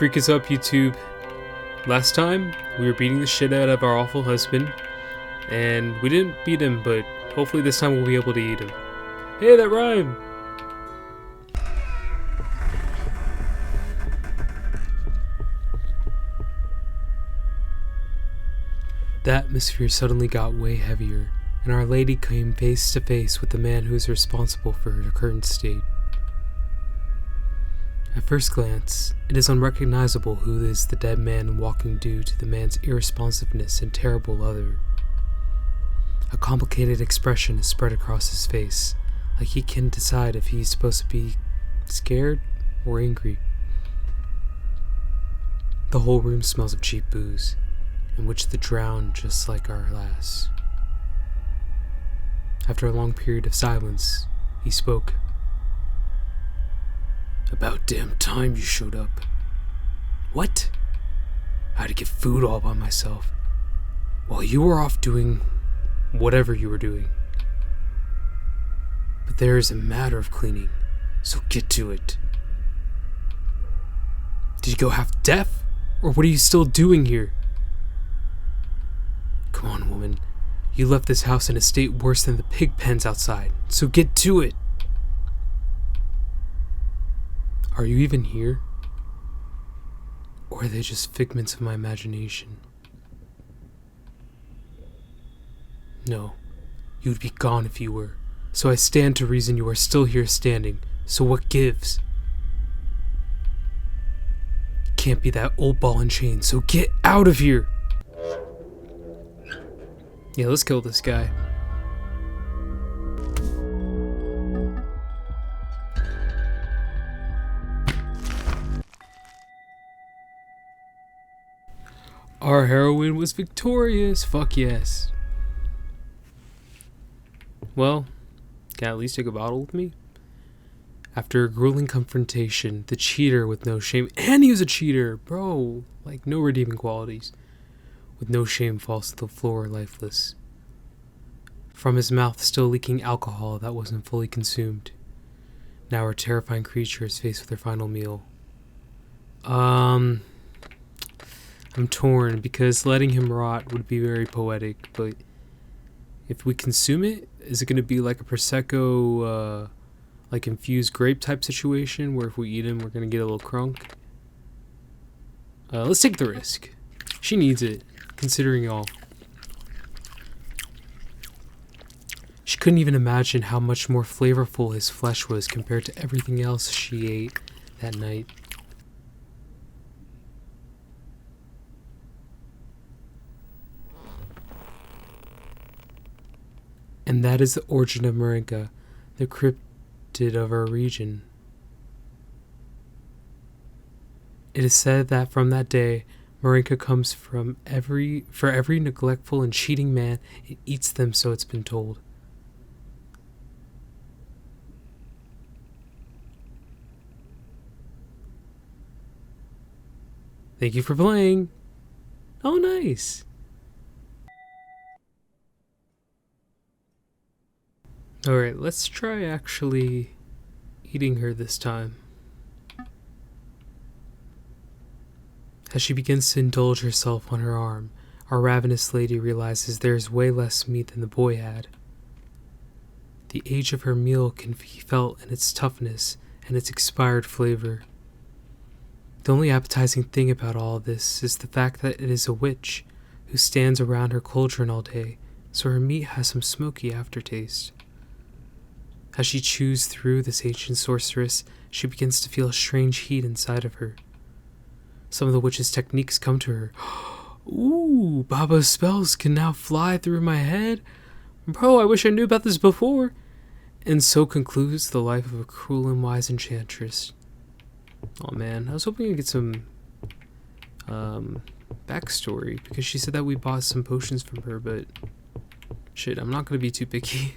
freak us up, YouTube. Last time, we were beating the shit out of our awful husband, and we didn't beat him, but hopefully this time we'll be able to eat him. Hey, that rhymed! The atmosphere suddenly got way heavier, and Our Lady came face to face with the man who is responsible for her current state. At first glance, it is unrecognizable who is the dead man walking due to the man's irresponsiveness and terrible other. A complicated expression is spread across his face, like he can decide if he's supposed to be scared or angry. The whole room smells of cheap booze, in which the drowned just like our lass. After a long period of silence, he spoke. About damn time you showed up. What? I had to get food all by myself, while you were off doing whatever you were doing. But there is a matter of cleaning, so get to it. Did you go half deaf? Or what are you still doing here? Come on, woman. You left this house in a state worse than the pig pens outside, so get to it. Are you even here? Or are they just figments of my imagination? No, you would be gone if you were, so I stand to reason you are still here standing, so what gives? Can't be that old ball and chain, so get out of here! Yeah, let's kill this guy. Our heroine was victorious, fuck yes. Well, can I at least take a bottle with me? After a grueling confrontation, the cheater with no shame, and he was a cheater, bro, like no redeeming qualities, with no shame falls to the floor lifeless. From his mouth still leaking alcohol that wasn't fully consumed. Now our terrifying creature is faced with her final meal. I'm torn because letting him rot would be very poetic, but if we consume it, is it going to be like a Prosecco, like infused grape type situation where if we eat him, we're going to get a little crunk? Let's take the risk. She needs it, considering all. She couldn't even imagine how much more flavorful his flesh was compared to everything else she ate that night. And that is the origin of Marenka, the cryptid of our region. It is said that from that day, Marenka comes for every neglectful and cheating man and eats them, so it's been told. Thank you for playing. Oh, nice. Alright, let's try actually eating her this time. As she begins to indulge herself on her arm, our ravenous lady realizes there is way less meat than the boy had. The age of her meal can be felt in its toughness and its expired flavor. The only appetizing thing about all of this is the fact that it is a witch who stands around her cauldron all day, so her meat has some smoky aftertaste. As she chews through this ancient sorceress, she begins to feel a strange heat inside of her. Some of the witch's techniques come to her. Ooh, Baba's spells can now fly through my head. Bro, I wish I knew about this before. And so concludes the life of a cruel and wise enchantress. Oh man, I was hoping to get some backstory, because she said that we bought some potions from her, but shit, I'm not going to be too picky.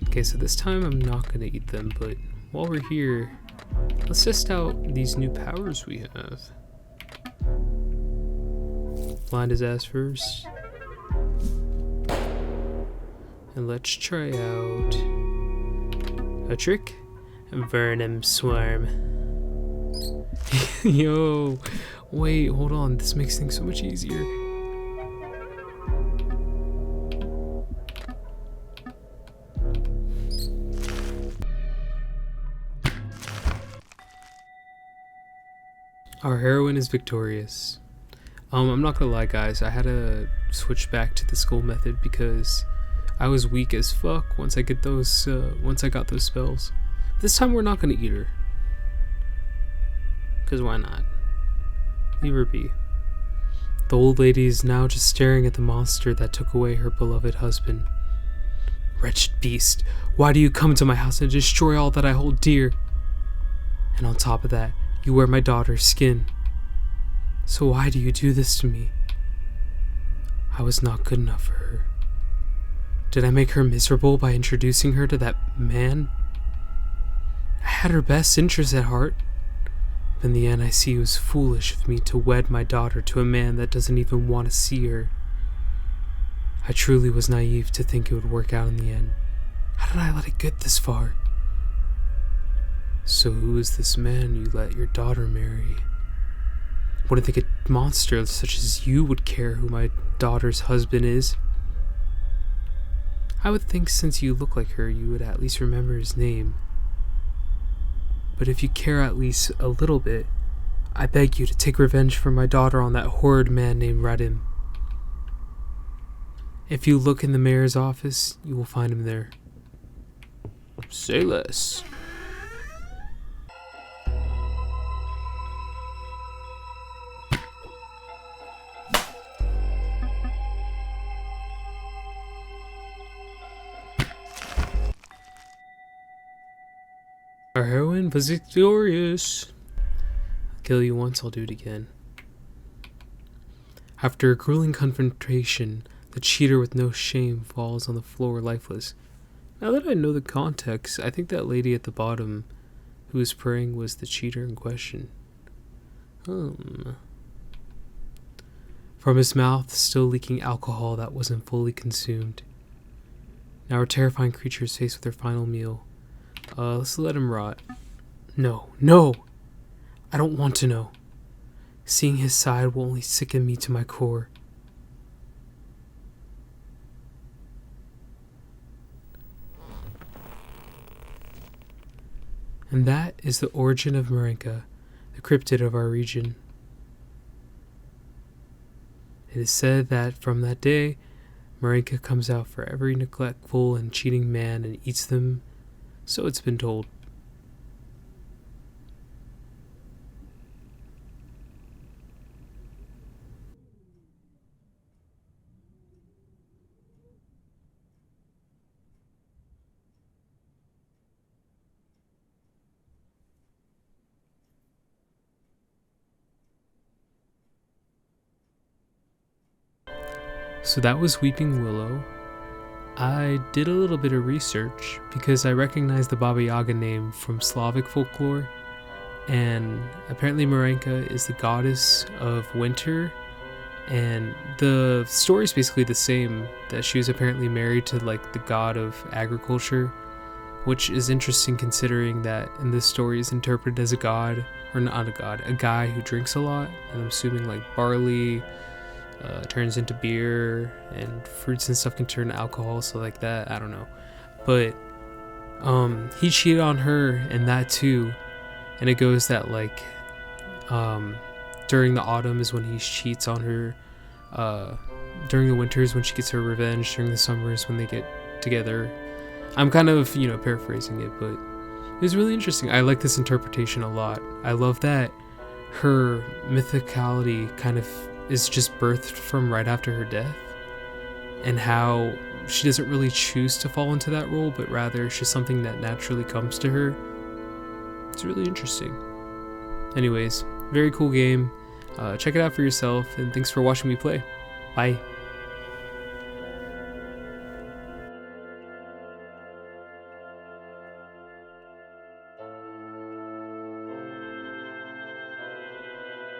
Okay, so this time I'm not going to eat them, but while we're here, let's test out these new powers we have. Blind his ass first. And let's try out a trick. Venom Swarm. Yo, wait, hold on. This makes things so much easier. Our heroine is victorious. I'm not gonna lie, guys. I had to switch back to the school method because I was weak as fuck once I got those spells. This time we're not gonna eat her. Cause why not? Leave her be. The old lady is now just staring at the monster that took away her beloved husband. Wretched beast, why do you come to my house and destroy all that I hold dear? And on top of that, you wear my daughter's skin. So why do you do this to me? I was not good enough for her. Did I make her miserable by introducing her to that man? I had her best interests at heart. But in the end, I see it was foolish of me to wed my daughter to a man that doesn't even want to see her. I truly was naive to think it would work out in the end. How did I let it get this far? So who is this man you let your daughter marry? Wouldn't think a monster such as you would care who my daughter's husband is. I would think since you look like her, you would at least remember his name. But if you care at least a little bit, I beg you to take revenge for my daughter on that horrid man named Radim. If you look in the mayor's office, you will find him there. Say less. Our heroine was victorious. I'll kill you once, I'll do it again. After a grueling confrontation, the cheater with no shame falls on the floor lifeless. Now that I know the context, I think that lady at the bottom who was praying was the cheater in question. From his mouth, still leaking alcohol that wasn't fully consumed. Now our terrifying creature is faced with her final meal. Let's let him rot. No. I don't want to know. Seeing his side will only sicken me to my core. And that is the origin of Marenka, the cryptid of our region. It is said that from that day, Marenka comes out for every neglectful and cheating man and eats them. So it's been told. So that was Weeping Willow. I did a little bit of research because I recognized the Baba Yaga name from Slavic folklore, and apparently Marenka is the goddess of winter, and the story is basically the same, that she was apparently married to like the god of agriculture, which is interesting considering that in this story is interpreted as a god, or not a god, a guy who drinks a lot, and I'm assuming like barley turns into beer, and fruits and stuff can turn to alcohol, so like that, I don't know. But he cheated on her and that too, and it goes that like during the autumn is when he cheats on her, during the winters when she gets her revenge, during the summers when they get together. I'm kind of, paraphrasing it, but it was really interesting. I like this interpretation a lot. I love that her mythicality kind of is just birthed from right after her death, and how she doesn't really choose to fall into that role, but rather it's just something that naturally comes to her. It's really interesting. Anyways, very cool game. Check it out for yourself, and thanks for watching me play. Bye.